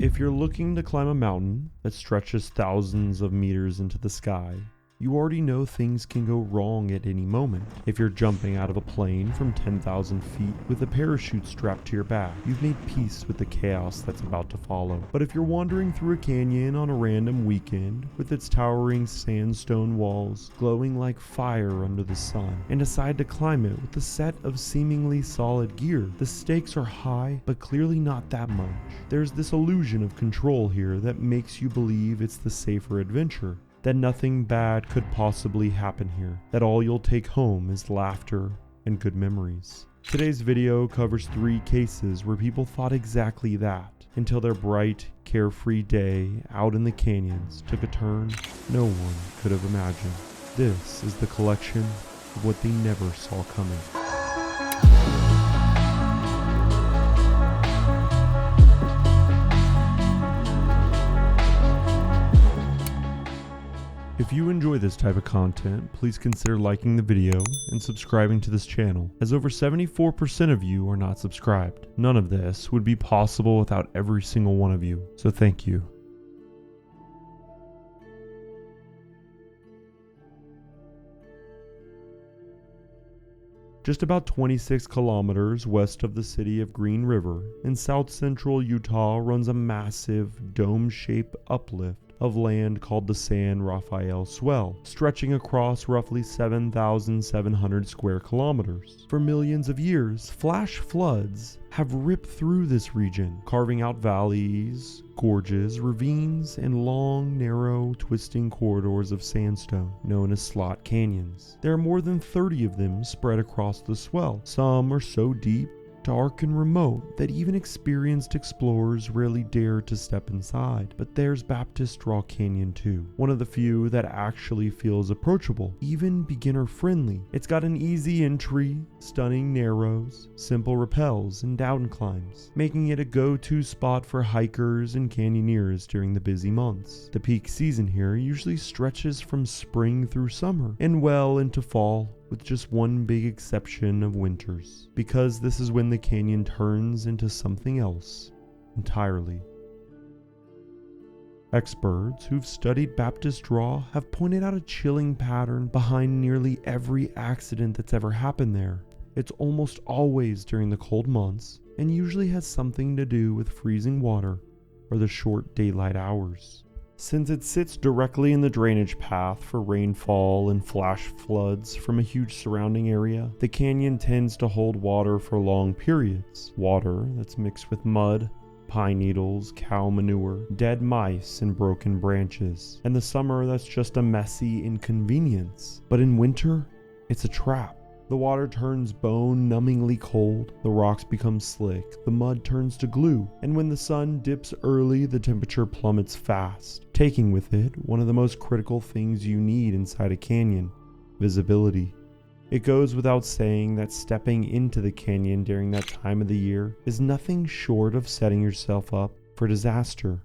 If you're looking to climb a mountain that stretches thousands of meters into the sky, you already know things can go wrong at any moment. If you're jumping out of a plane from 10,000 feet with a parachute strapped to your back, you've made peace with the chaos that's about to follow. But if you're wandering through a canyon on a random weekend with its towering sandstone walls glowing like fire under the sun, and decide to climb it with a set of seemingly solid gear, the stakes are high, but clearly not that much. There's this illusion of control here that makes you believe it's the safer adventure, that nothing bad could possibly happen here, that all you'll take home is laughter and good memories. Today's video covers 3 cases where people thought exactly that, until their bright, carefree day out in the canyons took a turn no one could have imagined. This is the collection of what they never saw coming. If you enjoy this type of content, please consider liking the video and subscribing to this channel, as over 74% of you are not subscribed. None of this would be possible without every single one of you, so thank you. Just about 26 kilometers west of the city of Green River in south central Utah runs a massive dome-shaped uplift of land called the San Rafael Swell, stretching across roughly 7,700 square kilometers. For millions of years, flash floods have ripped through this region, carving out valleys, gorges, ravines, and long, narrow, twisting corridors of sandstone known as slot canyons. There are more than 30 of them spread across the swell. Some are so deep, dark, and remote that even experienced explorers rarely dare to step inside. But there's Baptist Draw Canyon too, one of the few that actually feels approachable, even beginner friendly. It's got an easy entry, stunning narrows, simple rappels, and down climbs, making it a go-to spot for hikers and canyoneers during the busy months. The peak season here usually stretches from spring through summer and well into fall, with just one big exception of winters, because this is when the canyon turns into something else entirely. Experts who've studied Baptist Draw have pointed out a chilling pattern behind nearly every accident that's ever happened there. It's almost always during the cold months, and usually has something to do with freezing water or the short daylight hours. Since it sits directly in the drainage path for rainfall and flash floods from a huge surrounding area, the canyon tends to hold water for long periods. Water that's mixed with mud, pine needles, cow manure, dead mice, and broken branches. In the summer, that's just a messy inconvenience. But in winter, it's a trap. The water turns bone-numbingly cold, the rocks become slick, the mud turns to glue, and when the sun dips early, the temperature plummets fast, taking with it one of the most critical things you need inside a canyon: visibility. It goes without saying that stepping into the canyon during that time of the year is nothing short of setting yourself up for disaster.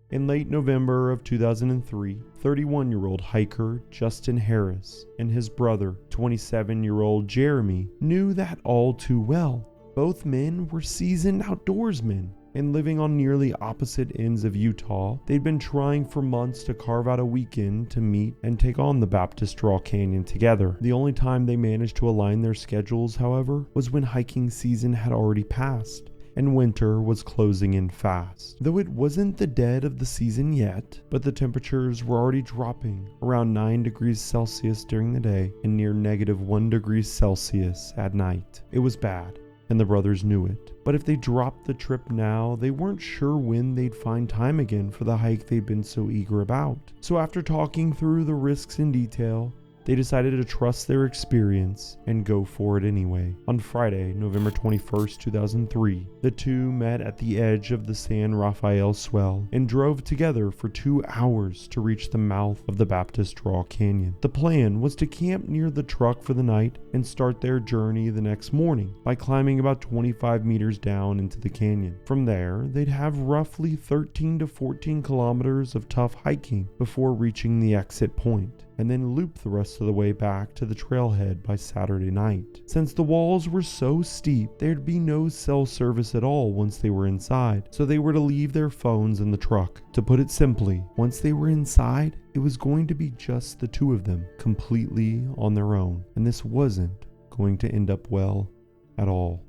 In late November of 2003, 31-year-old hiker Justin Harris and his brother, 27-year-old Jeremy, knew that all too well. Both men were seasoned outdoorsmen, and living on nearly opposite ends of Utah, they'd been trying for months to carve out a weekend to meet and take on the Baptist Draw Canyon together. The only time they managed to align their schedules, however, was when hiking season had already passed and winter was closing in fast. Though it wasn't the dead of the season yet, but the temperatures were already dropping around 9 degrees Celsius during the day and near -1 degrees Celsius at night. It was bad, and the brothers knew it. But if they dropped the trip now, they weren't sure when they'd find time again for the hike they'd been so eager about. So after talking through the risks in detail, they decided to trust their experience and go for it anyway. On Friday, November 21st, 2003, the two met at the edge of the San Rafael Swell and drove together for 2 hours to reach the mouth of the Baptist Draw Canyon. The plan was to camp near the truck for the night and start their journey the next morning by climbing about 25 meters down into the canyon. From there, they'd have roughly 13 to 14 kilometers of tough hiking before reaching the exit point. and then loop the rest of the way back to the trailhead by Saturday night. Since the walls were so steep, there'd be no cell service at all once they were inside, so they were to leave their phones in the truck. To put it simply, once they were inside, it was going to be just the two of them, completely on their own, and this wasn't going to end up well at all.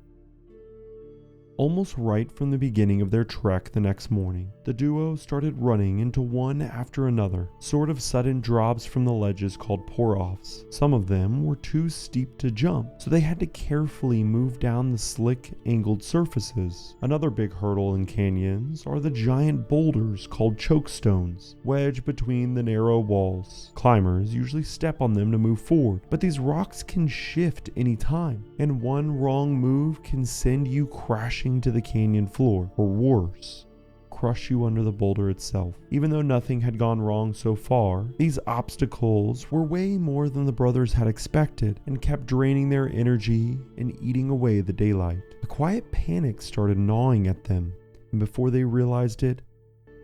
Almost right from the beginning of their trek the next morning, the duo started running into one after another, sort of sudden drops from the ledges called pour-offs. Some of them were too steep to jump, so they had to carefully move down the slick, angled surfaces. Another big hurdle in canyons are the giant boulders called chokestones, wedged between the narrow walls. Climbers usually step on them to move forward, but these rocks can shift any time, and one wrong move can send you crashing to the canyon floor, or worse, crush you under the boulder itself. Even though nothing had gone wrong so far, these obstacles were way more than the brothers had expected and kept draining their energy and eating away the daylight. A quiet panic started gnawing at them, and before they realized it,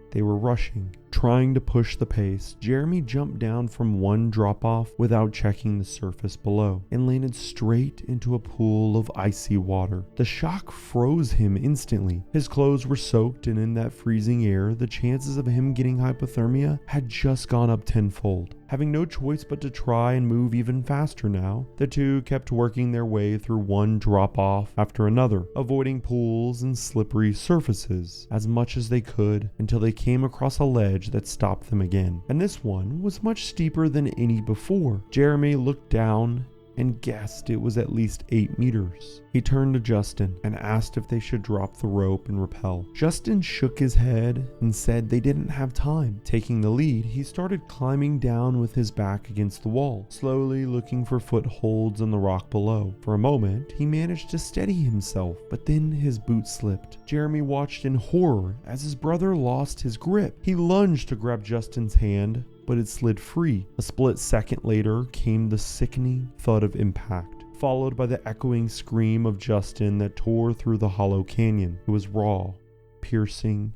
they were rushing. Trying to push the pace, Jeremy jumped down from one drop-off without checking the surface below and landed straight into a pool of icy water. The shock froze him instantly. His clothes were soaked, and in that freezing air, the chances of him getting hypothermia had just gone up tenfold. Having no choice but to try and move even faster now, the two kept working their way through one drop-off after another, avoiding pools and slippery surfaces as much as they could until they came across a ledge that stopped them again. And this one was much steeper than any before. Jeremy looked down and guessed it was at least 8 meters. He turned to Justin and asked if they should drop the rope and rappel. Justin shook his head and said they didn't have time. Taking the lead, he started climbing down with his back against the wall, slowly looking for footholds on the rock below. For a moment, he managed to steady himself, but then his boot slipped. Jeremy watched in horror as his brother lost his grip. He lunged to grab Justin's hand, but it slid free. A split second later came the sickening thud of impact, followed by the echoing scream of Justin that tore through the hollow canyon. It was raw, piercing,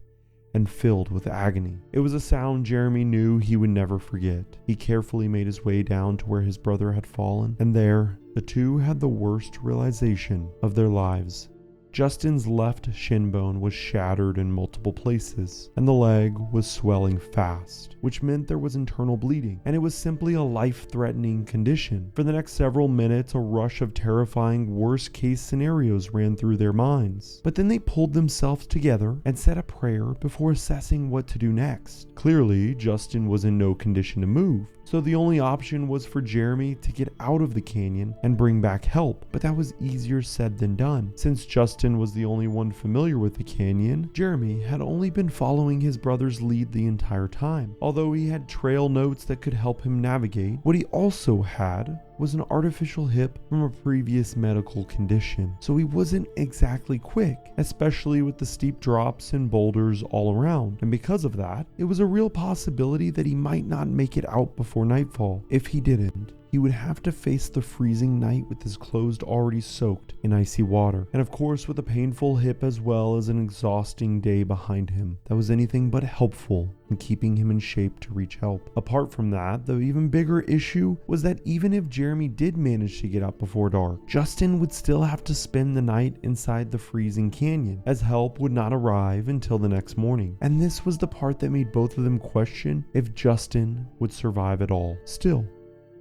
and filled with agony. It was a sound Jeremy knew he would never forget. He carefully made his way down to where his brother had fallen, and there, the two had the worst realization of their lives. Justin's left shin bone was shattered in multiple places, and the leg was swelling fast, which meant there was internal bleeding, and it was simply a life-threatening condition. For the next several minutes, a rush of terrifying worst-case scenarios ran through their minds. But then they pulled themselves together and said a prayer before assessing what to do next. Clearly, Justin was in no condition to move, so the only option was for Jeremy to get out of the canyon and bring back help, but that was easier said than done. Since Justin was the only one familiar with the canyon, Jeremy had only been following his brother's lead the entire time. Although he had trail notes that could help him navigate, what he also had was an artificial hip from a previous medical condition, so he wasn't exactly quick, especially with the steep drops and boulders all around, and because of that, it was a real possibility that he might not make it out before nightfall. If he didn't, he would have to face the freezing night with his clothes already soaked in icy water, and of course with a painful hip as well as an exhausting day behind him that was anything but helpful in keeping him in shape to reach help. Apart from that, the even bigger issue was that even if Jeremy did manage to get out before dark, Justin would still have to spend the night inside the freezing canyon, as help would not arrive until the next morning. And this was the part that made both of them question if Justin would survive at all. Still,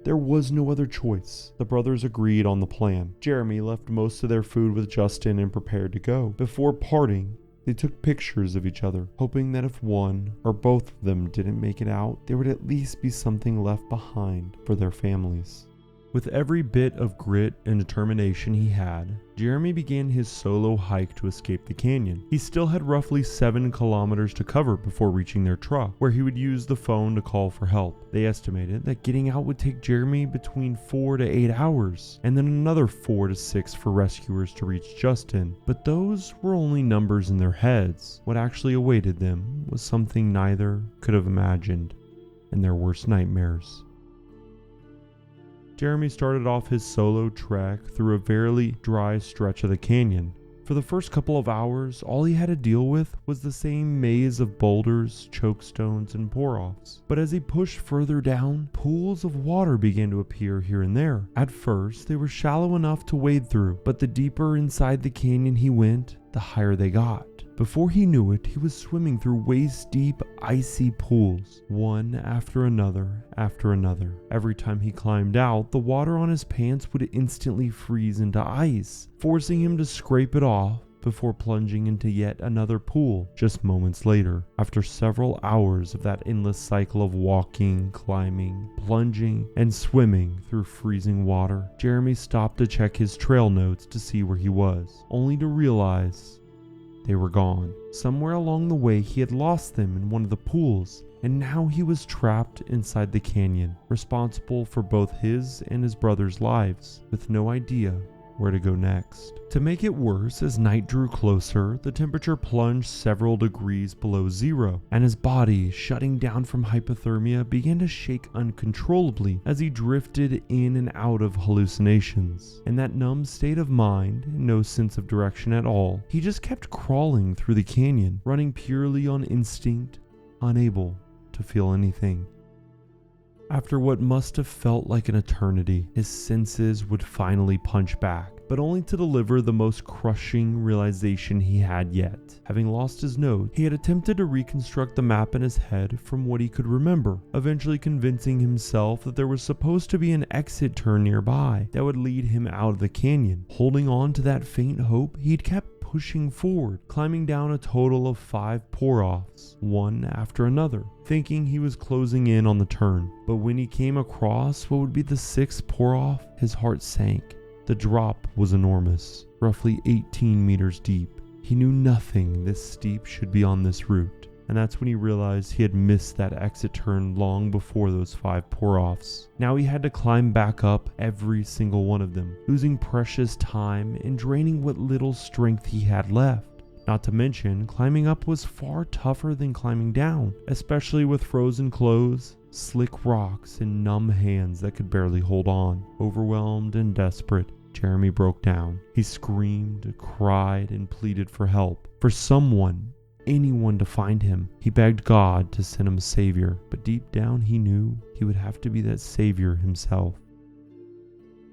there was no other choice. The brothers agreed on the plan. Jeremy left most of their food with Justin and prepared to go. Before parting, they took pictures of each other, hoping that if one or both of them didn't make it out, there would at least be something left behind for their families. With every bit of grit and determination he had, Jeremy began his solo hike to escape the canyon. He still had roughly 7 kilometers to cover before reaching their truck, where he would use the phone to call for help. They estimated that getting out would take Jeremy between 4 to 8 hours, and then another 4 to 6 for rescuers to reach Justin. But those were only numbers in their heads. What actually awaited them was something neither could have imagined in their worst nightmares. Jeremy started off his solo trek through a fairly dry stretch of the canyon. For the first couple of hours, all he had to deal with was the same maze of boulders, chokestones, and pour-offs. But as he pushed further down, pools of water began to appear here and there. At first, they were shallow enough to wade through, but the deeper inside the canyon he went, the higher they got. Before he knew it, he was swimming through waist-deep, icy pools, one after another after another. Every time he climbed out, the water on his pants would instantly freeze into ice, forcing him to scrape it off before plunging into yet another pool just moments later. After several hours of that endless cycle of walking, climbing, plunging, and swimming through freezing water, Jeremy stopped to check his trail notes to see where he was, only to realize they were gone. Somewhere along the way he had lost them in one of the pools, and now he was trapped inside the canyon, responsible for both his and his brother's lives, with no idea where to go next. To make it worse, as night drew closer, the temperature plunged several degrees below zero, and his body, shutting down from hypothermia, began to shake uncontrollably as he drifted in and out of hallucinations. In that numb state of mind, and no sense of direction at all, he just kept crawling through the canyon, running purely on instinct, unable to feel anything. After what must have felt like an eternity, his senses would finally punch back, but only to deliver the most crushing realization he had yet. Having lost his note, he had attempted to reconstruct the map in his head from what he could remember, eventually convincing himself that there was supposed to be an exit turn nearby that would lead him out of the canyon. Holding on to that faint hope, he'd kept pushing forward, climbing down a total of 5 pour-offs, one after another, thinking he was closing in on the turn. But when he came across what would be the 6th pour-off, his heart sank. The drop was enormous, roughly 18 meters deep. He knew nothing this steep should be on this route, and that's when he realized he had missed that exit turn long before those 5 pour-offs. Now he had to climb back up every single one of them, losing precious time and draining what little strength he had left. Not to mention, climbing up was far tougher than climbing down, especially with frozen clothes, slick rocks, and numb hands that could barely hold on. Overwhelmed and desperate, Jeremy broke down. He screamed, cried, and pleaded for help, for someone, anyone to find him. He begged God to send him a savior, but deep down he knew he would have to be that savior himself.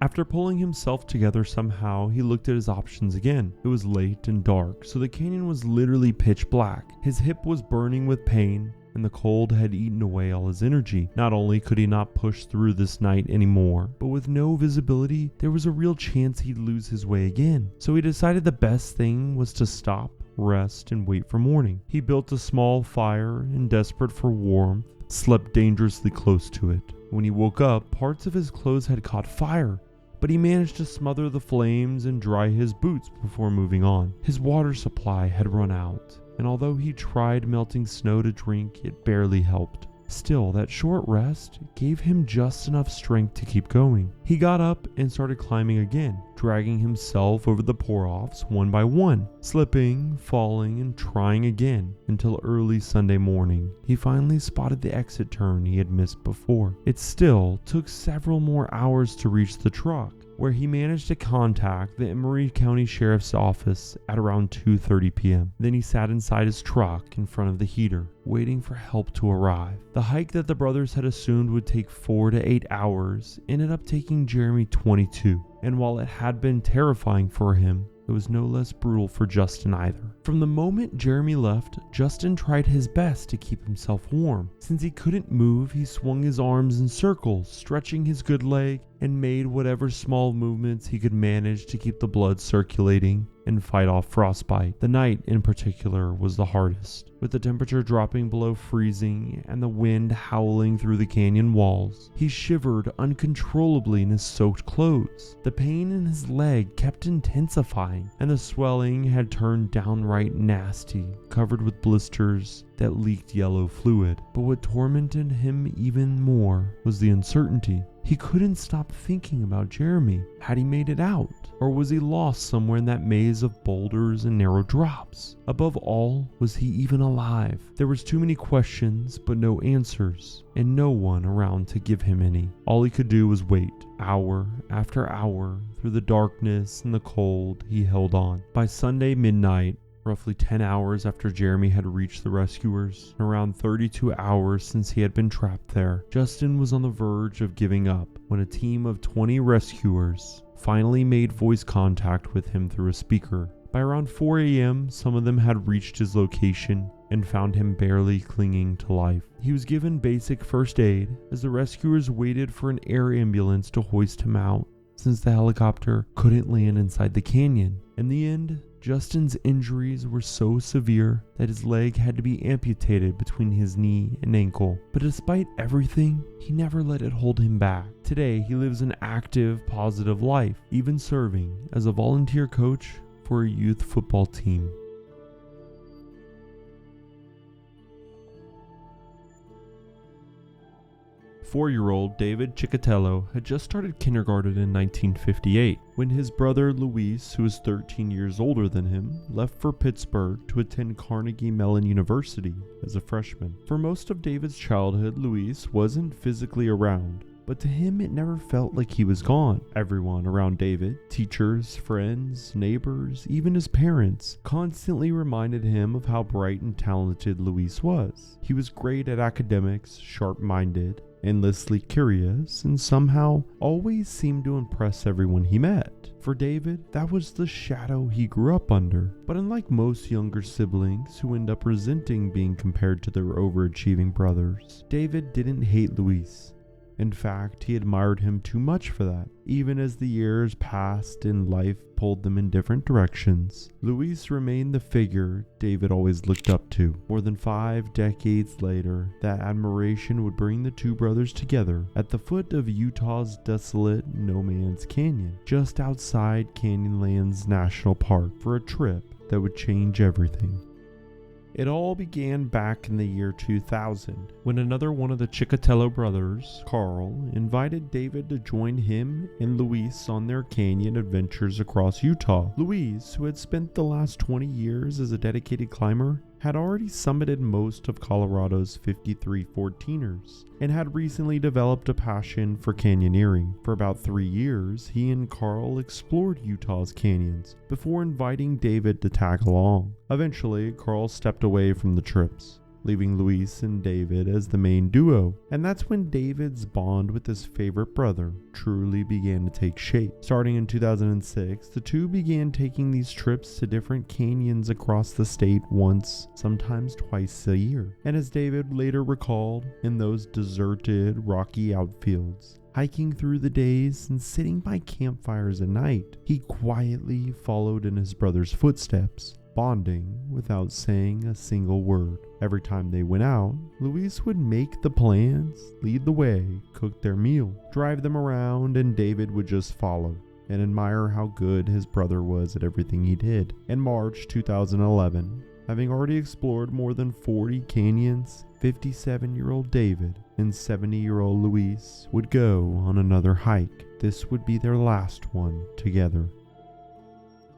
After pulling himself together somehow, he looked at his options again. It was late and dark, so the canyon was literally pitch black. His hip was burning with pain, and the cold had eaten away all his energy. Not only could he not push through this night anymore, but with no visibility, there was a real chance he'd lose his way again. So he decided the best thing was to stop, rest, and wait for morning. He built a small fire and, desperate for warmth, slept dangerously close to it. When he woke up, parts of his clothes had caught fire, but he managed to smother the flames and dry his boots before moving on. His water supply had run out, and although he tried melting snow to drink, it barely helped. Still, that short rest gave him just enough strength to keep going. He got up and started climbing again, dragging himself over the pour-offs one by one, slipping, falling, and trying again until early Sunday morning. He finally spotted the exit turn he had missed before. It still took several more hours to reach the truck, where he managed to contact the Emery County Sheriff's Office at around 2:30 p.m. Then he sat inside his truck in front of the heater, waiting for help to arrive. The hike that the brothers had assumed would take 4 to 8 hours ended up taking Jeremy 22, and while it had been terrifying for him, it was no less brutal for Justin either. From the moment Jeremy left, Justin tried his best to keep himself warm. Since he couldn't move, he swung his arms in circles, stretching his good leg, and made whatever small movements he could manage to keep the blood circulating and fight off frostbite. The night in particular was the hardest, with the temperature dropping below freezing and the wind howling through the canyon walls. He shivered uncontrollably in his soaked clothes. The pain in his leg kept intensifying, and the swelling had turned downright nasty, covered with blisters that leaked yellow fluid. But what tormented him even more was the uncertainty. He couldn't stop thinking about Jeremy. Had he made it out? Or was he lost somewhere in that maze of boulders and narrow drops? Above all, was he even alive. There was too many questions, but no answers, and no one around to give him any. All he could do was wait, hour after hour, through the darkness and the cold. He held on. By Sunday midnight, roughly 10 hours after Jeremy had reached the rescuers, and around 32 hours since he had been trapped there, Justin was on the verge of giving up when a team of 20 rescuers finally made voice contact with him through a speaker. By around 4 a.m., some of them had reached his location and found him barely clinging to life. He was given basic first aid as the rescuers waited for an air ambulance to hoist him out, since the helicopter couldn't land inside the canyon. In the end, Justin's injuries were so severe that his leg had to be amputated between his knee and ankle. But despite everything, he never let it hold him back. Today, he lives an active, positive life, even serving as a volunteer coach for a youth football team. Four-year-old David Cicotello had just started kindergarten in 1958 when his brother Luis, who was 13 years older than him, left for Pittsburgh to attend Carnegie Mellon University as a freshman. For most of David's childhood, Luis wasn't physically around, but to him it never felt like he was gone. Everyone around David, teachers, friends, neighbors, even his parents, constantly reminded him of how bright and talented Luis was. He was great at academics, sharp-minded, endlessly curious, and somehow always seemed to impress everyone he met. For David, that was the shadow he grew up under. But unlike most younger siblings who end up resenting being compared to their overachieving brothers, David didn't hate Luis. In fact, he admired him too much for that. Even as the years passed and life pulled them in different directions, Luis remained the figure David always looked up to. More than 5 decades later, that admiration would bring the two brothers together at the foot of Utah's desolate No Man's Canyon, just outside Canyonlands National Park, for a trip that would change everything. It all began back in the year 2000, when another one of the Cicotello brothers, Carl, invited David to join him and Luis on their canyon adventures across Utah. Luis, who had spent the last 20 years as a dedicated climber, had already summited most of Colorado's 53 14ers and had recently developed a passion for canyoneering. For about 3 years, he and Carl explored Utah's canyons before inviting David to tag along. Eventually, Carl stepped away from the trips, leaving Luis and David as the main duo. And that's when David's bond with his favorite brother truly began to take shape. Starting in 2006, the two began taking these trips to different canyons across the state once, sometimes twice a year. And as David later recalled, in those deserted, rocky outfields, hiking through the days and sitting by campfires at night, he quietly followed in his brother's footsteps, bonding without saying a single word. Every time they went out, Luis would make the plans, lead the way, cook their meal, drive them around, and David would just follow and admire how good his brother was at everything he did. In March 2011, having already explored more than 40 canyons, 57-year-old David and 70-year-old Luis would go on another hike. This would be their last one together.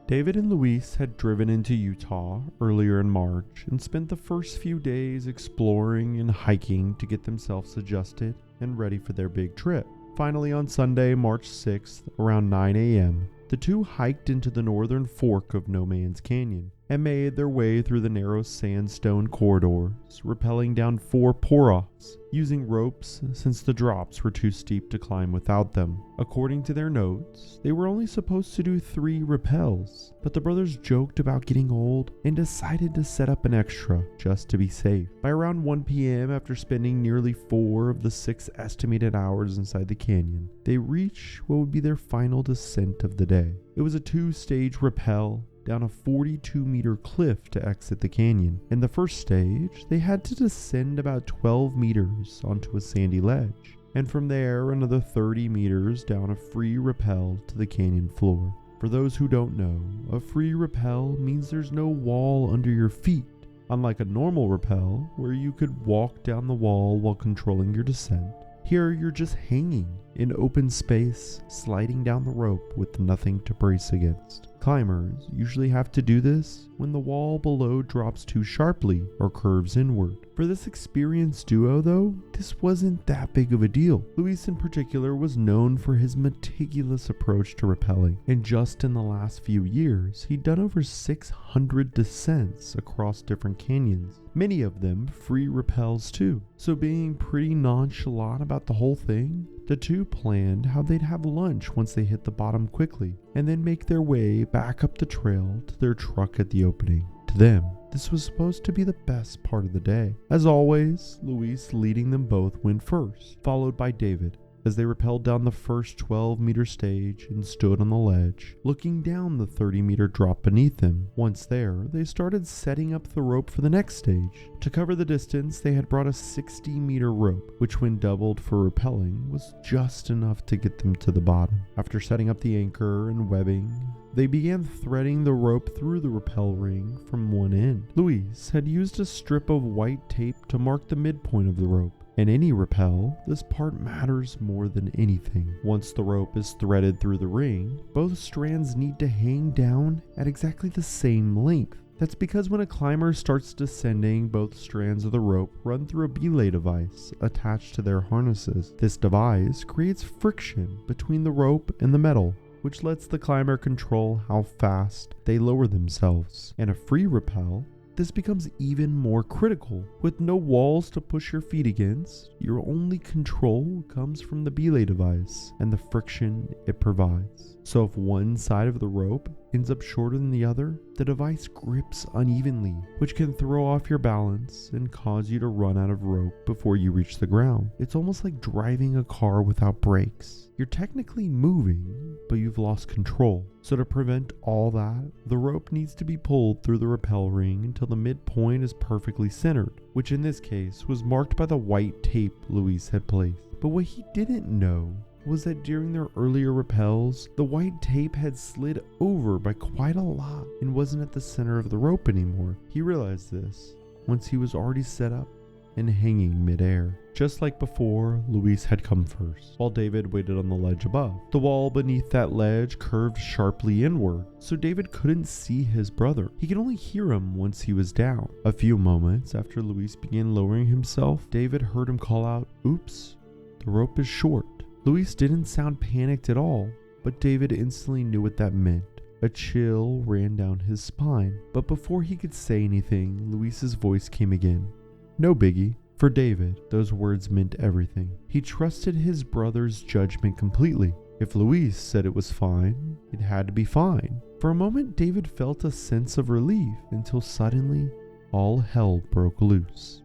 David and Luis had driven into Utah earlier in March and spent the first few days exploring and hiking to get themselves adjusted and ready for their big trip. Finally, on Sunday, March 6th, around 9 a.m., the two hiked into the northern fork of No Man's Canyon and made their way through the narrow sandstone corridors, rappelling down 4 pour-offs, using ropes since the drops were too steep to climb without them. According to their notes, they were only supposed to do 3 rappels, but the brothers joked about getting old and decided to set up an extra just to be safe. By around 1 p.m., after spending nearly 4 of the 6 estimated hours inside the canyon, they reached what would be their final descent of the day. It was a 2-stage rappel down a 42-meter cliff to exit the canyon. In the first stage, they had to descend about 12 meters onto a sandy ledge, and from there another 30 meters down a free rappel to the canyon floor. For those who don't know, a free rappel means there's no wall under your feet, unlike a normal rappel where you could walk down the wall while controlling your descent. Here you're just hanging in open space, sliding down the rope with nothing to brace against. Climbers usually have to do this when the wall below drops too sharply or curves inward. For this experienced duo though, this wasn't that big of a deal. Luis in particular was known for his meticulous approach to rappelling, and just in the last few years, he'd done over 600 descents across different canyons, many of them free rappels too. So being pretty nonchalant about the whole thing, the two planned how they'd have lunch once they hit the bottom quickly, and then make their way back up the trail to their truck at the opening. To them, this was supposed to be the best part of the day. As always, Luis leading them both went first, followed by David, as they rappelled down the first 12-meter stage and stood on the ledge, looking down the 30-meter drop beneath them. Once there, they started setting up the rope for the next stage. To cover the distance, they had brought a 60-meter rope, which when doubled for rappelling was just enough to get them to the bottom. After setting up the anchor and webbing, they began threading the rope through the rappel ring from one end. Luis had used a strip of white tape to mark the midpoint of the rope. In any rappel, this part matters more than anything. Once the rope is threaded through the ring, both strands need to hang down at exactly the same length. That's because when a climber starts descending, both strands of the rope run through a belay device attached to their harnesses. This device creates friction between the rope and the metal, which lets the climber control how fast they lower themselves. In a free rappel, this becomes even more critical. With no walls to push your feet against, your only control comes from the belay device and the friction it provides. So if one side of the rope ends up shorter than the other, the device grips unevenly, which can throw off your balance and cause you to run out of rope before you reach the ground. It's almost like driving a car without brakes. You're technically moving, but you've lost control. So to prevent all that, the rope needs to be pulled through the rappel ring until the midpoint is perfectly centered, which in this case was marked by the white tape Luis had placed. But what he didn't know was that during their earlier rappels, the white tape had slid over by quite a lot and wasn't at the center of the rope anymore. He realized this once he was already set up and hanging midair. Just like before, Luis had come first, while David waited on the ledge above. The wall beneath that ledge curved sharply inward, so David couldn't see his brother. He could only hear him once he was down. A few moments after Luis began lowering himself, David heard him call out, "Oops, the rope is short." Luis didn't sound panicked at all, but David instantly knew what that meant. A chill ran down his spine, but before he could say anything, Luis's voice came again. "No biggie." For David, those words meant everything. He trusted his brother's judgment completely. If Luis said it was fine, it had to be fine. For a moment, David felt a sense of relief until suddenly, all hell broke loose.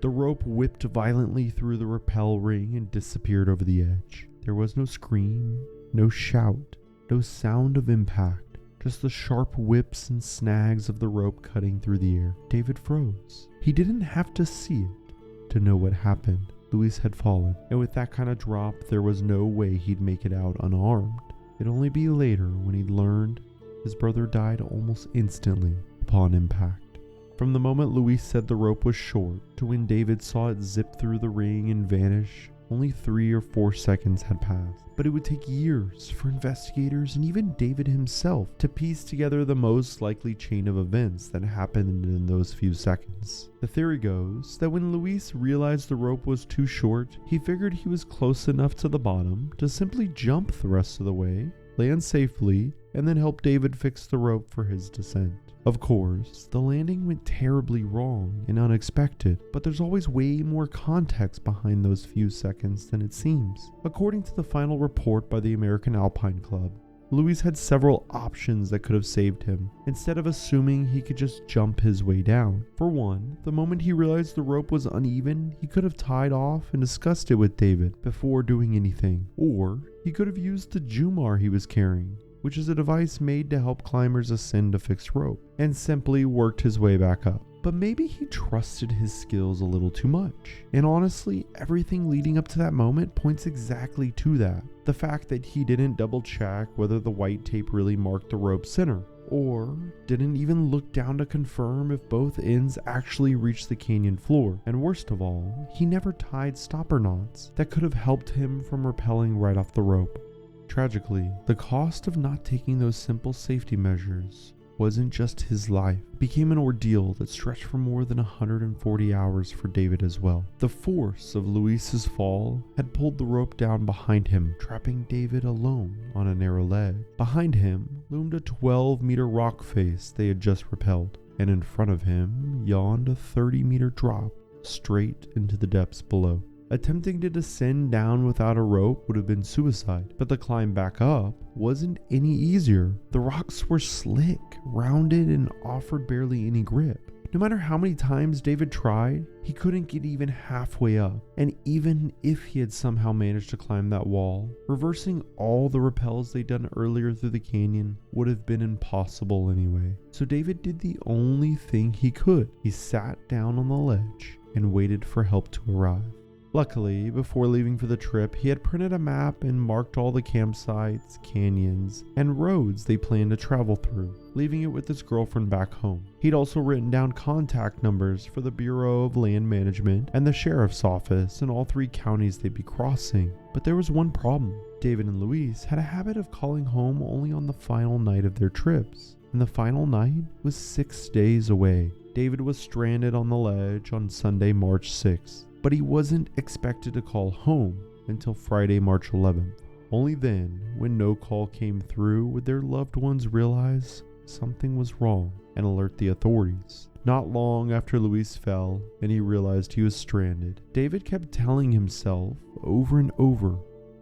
The rope whipped violently through the rappel ring and disappeared over the edge. There was no scream, no shout, no sound of impact, just the sharp whips and snags of the rope cutting through the air. David froze. He didn't have to see it to know what happened. Luis had fallen, and with that kind of drop, there was no way he'd make it out unarmed. It'd only be later when he'd learned his brother died almost instantly upon impact. From the moment Luis said the rope was short to when David saw it zip through the ring and vanish, only 3 or 4 seconds had passed. But it would take years for investigators and even David himself to piece together the most likely chain of events that happened in those few seconds. The theory goes that when Luis realized the rope was too short, he figured he was close enough to the bottom to simply jump the rest of the way, land safely, and then help David fix the rope for his descent. Of course, the landing went terribly wrong and unexpected, but there's always way more context behind those few seconds than it seems. According to the final report by the American Alpine Club, Luis had several options that could have saved him, instead of assuming he could just jump his way down. For one, the moment he realized the rope was uneven, he could have tied off and discussed it with David before doing anything. Or he could have used the Jumar he was carrying, which is a device made to help climbers ascend a fixed rope, and simply worked his way back up. But maybe he trusted his skills a little too much. And honestly, everything leading up to that moment points exactly to that. The fact that he didn't double check whether the white tape really marked the rope center, or didn't even look down to confirm if both ends actually reached the canyon floor. And worst of all, he never tied stopper knots that could have helped him from rappelling right off the rope. Tragically, the cost of not taking those simple safety measures wasn't just his life. It became an ordeal that stretched for more than 140 hours for David as well. The force of Luis's fall had pulled the rope down behind him, trapping David alone on a narrow ledge. Behind him loomed a 12-meter rock face they had just repelled, and in front of him yawned a 30-meter drop straight into the depths below. Attempting to descend down without a rope would have been suicide, but the climb back up wasn't any easier. The rocks were slick, rounded, and offered barely any grip. No matter how many times David tried, he couldn't get even halfway up. And even if he had somehow managed to climb that wall, reversing all the rappels they'd done earlier through the canyon would have been impossible anyway. So David did the only thing he could. He sat down on the ledge and waited for help to arrive. Luckily, before leaving for the trip, he had printed a map and marked all the campsites, canyons, and roads they planned to travel through, leaving it with his girlfriend back home. He'd also written down contact numbers for the Bureau of Land Management and the Sheriff's Office in all 3 counties they'd be crossing. But there was one problem. David and Luis had a habit of calling home only on the final night of their trips, and the final night was 6 days away. David was stranded on the ledge on Sunday, March 6th. But he wasn't expected to call home until Friday, March 11th. Only then, when no call came through, would their loved ones realize something was wrong and alert the authorities. Not long after Luis fell and he realized he was stranded, David kept telling himself over and over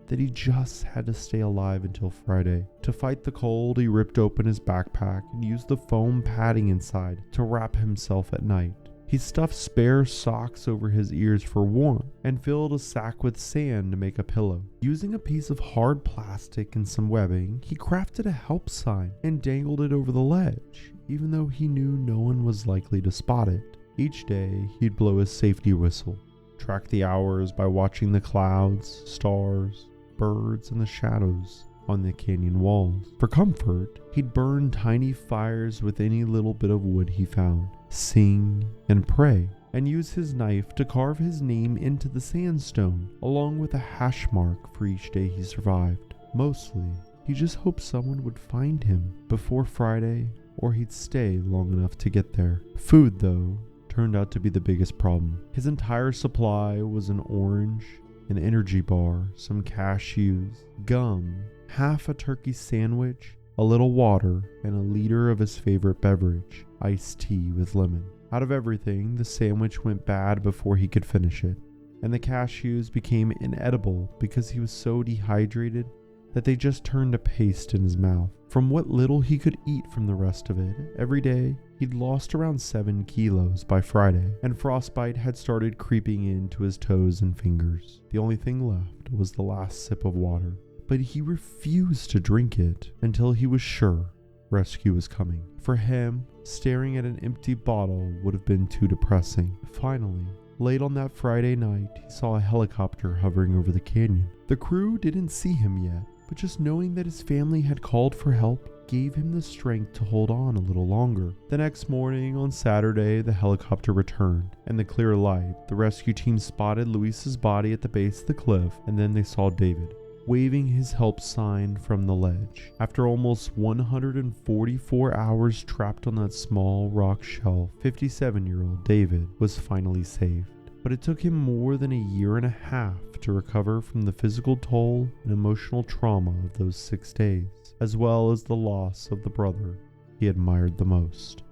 that he just had to stay alive until Friday. To fight the cold, he ripped open his backpack and used the foam padding inside to wrap himself at night. He stuffed spare socks over his ears for warmth and filled a sack with sand to make a pillow. Using a piece of hard plastic and some webbing, he crafted a help sign and dangled it over the ledge, even though he knew no one was likely to spot it. Each day, he'd blow his safety whistle, track the hours by watching the clouds, stars, birds, and the shadows on the canyon walls. For comfort, he'd burn tiny fires with any little bit of wood he found, sing and pray, and use his knife to carve his name into the sandstone, along with a hash mark for each day he survived. Mostly, he just hoped someone would find him before Friday, or he'd stay long enough to get there. Food, though, turned out to be the biggest problem. His entire supply was an orange, an energy bar, some cashews, gum, half a turkey sandwich, a little water, and a liter of his favorite beverage, iced tea with lemon. Out of everything, the sandwich went bad before he could finish it, and the cashews became inedible because he was so dehydrated that they just turned to paste in his mouth. From what little he could eat from the rest of it, every day he'd lost around 7 kilos by Friday, and frostbite had started creeping into his toes and fingers. The only thing left was the last sip of water, but he refused to drink it until he was sure rescue was coming. For him, staring at an empty bottle would have been too depressing. Finally, late on that Friday night, he saw a helicopter hovering over the canyon. The crew didn't see him yet, but just knowing that his family had called for help gave him the strength to hold on a little longer. The next morning, on Saturday, the helicopter returned. In the clear light, the rescue team spotted Luis's body at the base of the cliff, and then they saw David, waving his help sign from the ledge. After almost 144 hours trapped on that small rock shelf, 57-year-old David was finally saved. But it took him more than a year and a half to recover from the physical toll and emotional trauma of those 6 days, as well as the loss of the brother he admired the most.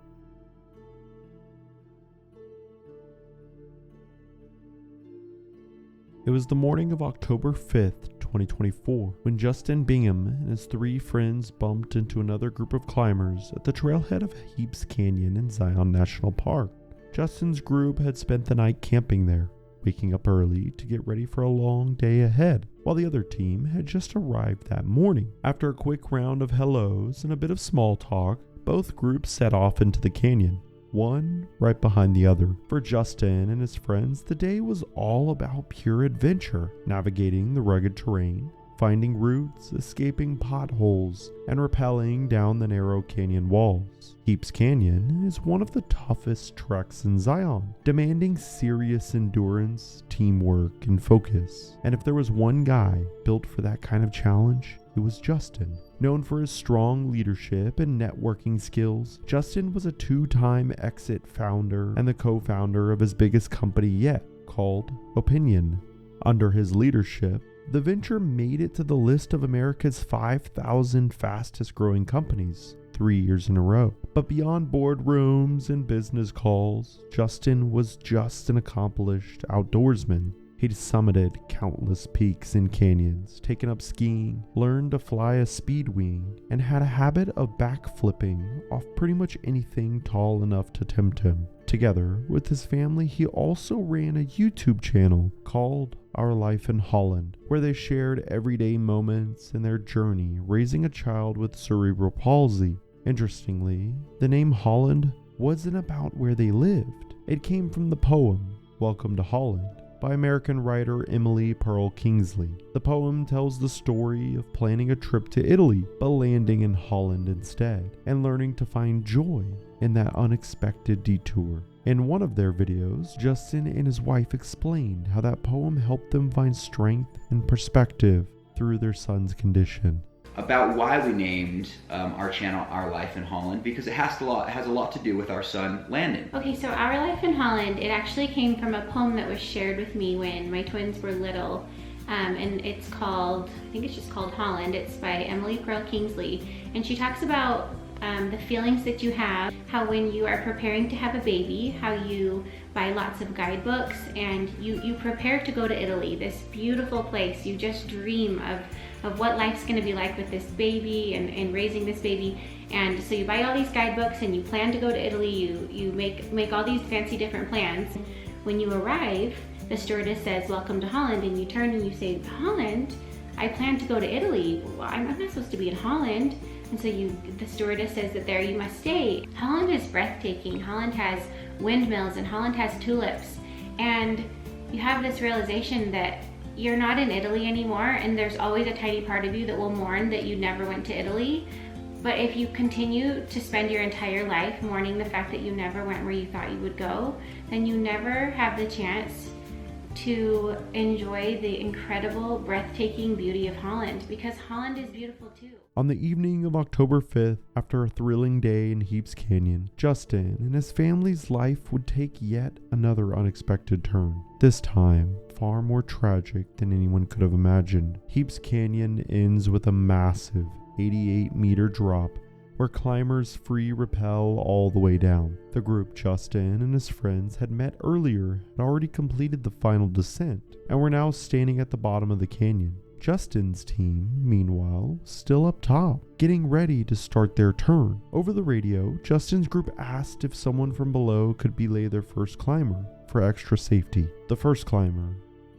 It was the morning of October 5th, 2024, when Justin Bingham and his 3 friends bumped into another group of climbers at the trailhead of Heaps Canyon in Zion National Park. Justin's group had spent the night camping there, waking up early to get ready for a long day ahead, while the other team had just arrived that morning. After a quick round of hellos and a bit of small talk, both groups set off into the canyon, one right behind the other. For Justin and his friends, the day was all about pure adventure, navigating the rugged terrain, finding routes, escaping potholes, and rappelling down the narrow canyon walls. Heaps Canyon is one of the toughest treks in Zion, demanding serious endurance, teamwork, and focus. And if there was one guy built for that kind of challenge, it it was Justin. Known for his strong leadership and networking skills, Justin was a 2-time exit founder and the co-founder of his biggest company yet, called Opinion. Under his leadership, the venture made it to the list of America's 5,000 fastest growing companies 3 years in a row. But beyond boardrooms and business calls, Justin was just an accomplished outdoorsman. He'd summited countless peaks and canyons, taken up skiing, learned to fly a speed wing, and had a habit of backflipping off pretty much anything tall enough to tempt him. Together with his family, he also ran a YouTube channel called Our Life in Holland, where they shared everyday moments in their journey raising a child with cerebral palsy. Interestingly, the name Holland wasn't about where they lived. It came from the poem Welcome to Holland by American writer Emily Pearl Kingsley. The poem tells the story of planning a trip to Italy, but landing in Holland instead, and learning to find joy in that unexpected detour. In one of their videos, Justin and his wife explained how that poem helped them find strength and perspective through their son's condition. About why we named our channel Our Life in Holland, because it has a lot to do with our son Landon. Okay, so Our Life in Holland, it actually came from a poem that was shared with me when my twins were little, and it's called, I think it's just called Holland. It's by Emily Pearl Kingsley, and she talks about the feelings that you have, how when you are preparing to have a baby, how you buy lots of guidebooks and you prepare to go to Italy, this beautiful place. You just dream of what life's going to be like with this baby and raising this baby. And so you buy all these guidebooks and you plan to go to Italy. You make all these fancy different plans. When you arrive, the stewardess says, "Welcome to Holland," and you turn and you say, "Holland? I plan to go to Italy. Well, I'm not supposed to be in Holland." And so the stewardess says that there you must stay. Holland is breathtaking. Holland has windmills and Holland has tulips. And you have this realization that you're not in Italy anymore, and there's always a tiny part of you that will mourn that you never went to Italy. But if you continue to spend your entire life mourning the fact that you never went where you thought you would go, then you never have the chance to enjoy the incredible, breathtaking beauty of Holland, because Holland is beautiful too. On the evening of October 5th, after a thrilling day in Heaps Canyon, Justin and his family's life would take yet another unexpected turn. This time, far more tragic than anyone could have imagined. Heaps Canyon ends with a massive 88-meter drop where climbers free rappel all the way down. The group Justin and his friends had met earlier had already completed the final descent and were now standing at the bottom of the canyon. Justin's team, meanwhile, still up top, getting ready to start their turn. Over the radio, Justin's group asked if someone from below could belay their first climber for extra safety. The first climber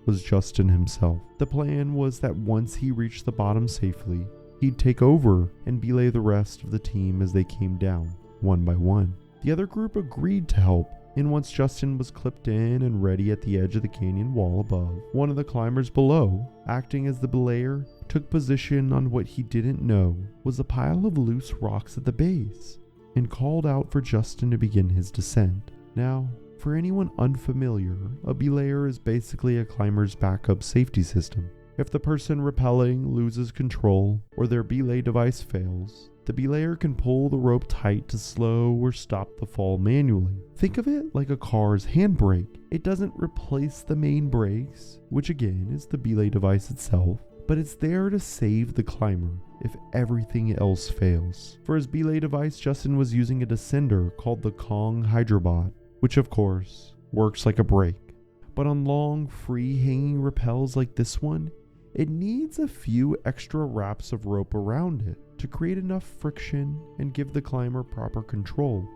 was Justin himself. The plan was that once he reached the bottom safely, he'd take over and belay the rest of the team as they came down, one by one. The other group agreed to help, and once Justin was clipped in and ready at the edge of the canyon wall above, one of the climbers below, acting as the belayer, took position on what he didn't know was a pile of loose rocks at the base, and called out for Justin to begin his descent. Now, for anyone unfamiliar, a belayer is basically a climber's backup safety system. If the person rappelling loses control or their belay device fails, the belayer can pull the rope tight to slow or stop the fall manually. Think of it like a car's handbrake. It doesn't replace the main brakes, which again is the belay device itself, but it's there to save the climber if everything else fails. For his belay device, Justin was using a descender called the Kong Hydrobot, which of course works like a brake. But on long, free-hanging rappels like this one, it needs a few extra wraps of rope around it to create enough friction and give the climber proper control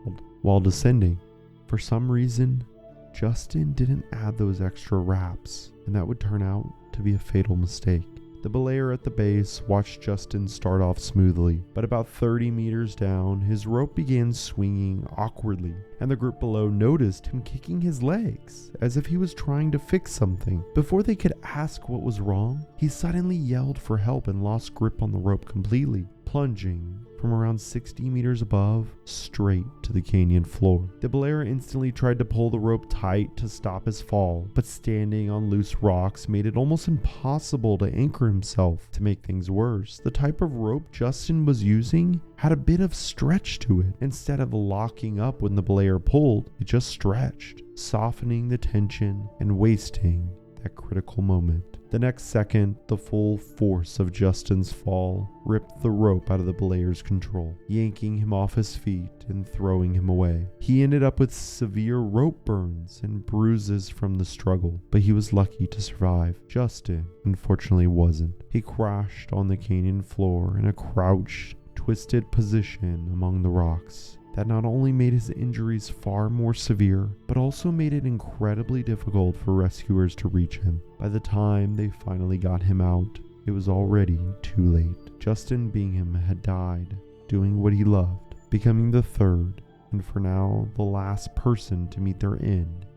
while descending. For some reason, Justin didn't add those extra wraps, and that would turn out to be a fatal mistake. The belayer at the base watched Justin start off smoothly, but about 30 meters down, his rope began swinging awkwardly, and the group below noticed him kicking his legs as if he was trying to fix something. Before they could ask what was wrong, he suddenly yelled for help and lost grip on the rope completely, plunging from around 60 meters above straight to the canyon floor. De Belair instantly tried to pull the rope tight to stop his fall, but standing on loose rocks made it almost impossible to anchor himself. To make things worse, the type of rope Justin was using had a bit of stretch to it. Instead of locking up when the Belair pulled, it just stretched, softening the tension and wasting that critical moment. The next second, the full force of Justin's fall ripped the rope out of the Belair's control, yanking him off his feet and throwing him away. He ended up with severe rope burns and bruises from the struggle, but he was lucky to survive. Justin, unfortunately, wasn't. He crashed on the canyon floor in a crouched, twisted position among the rocks. That not only made his injuries far more severe, but also made it incredibly difficult for rescuers to reach him. By the time they finally got him out, it was already too late. Justin Bingham had died, doing what he loved, becoming the third, and for now, the last person to meet their end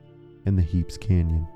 in the Heaps Canyon.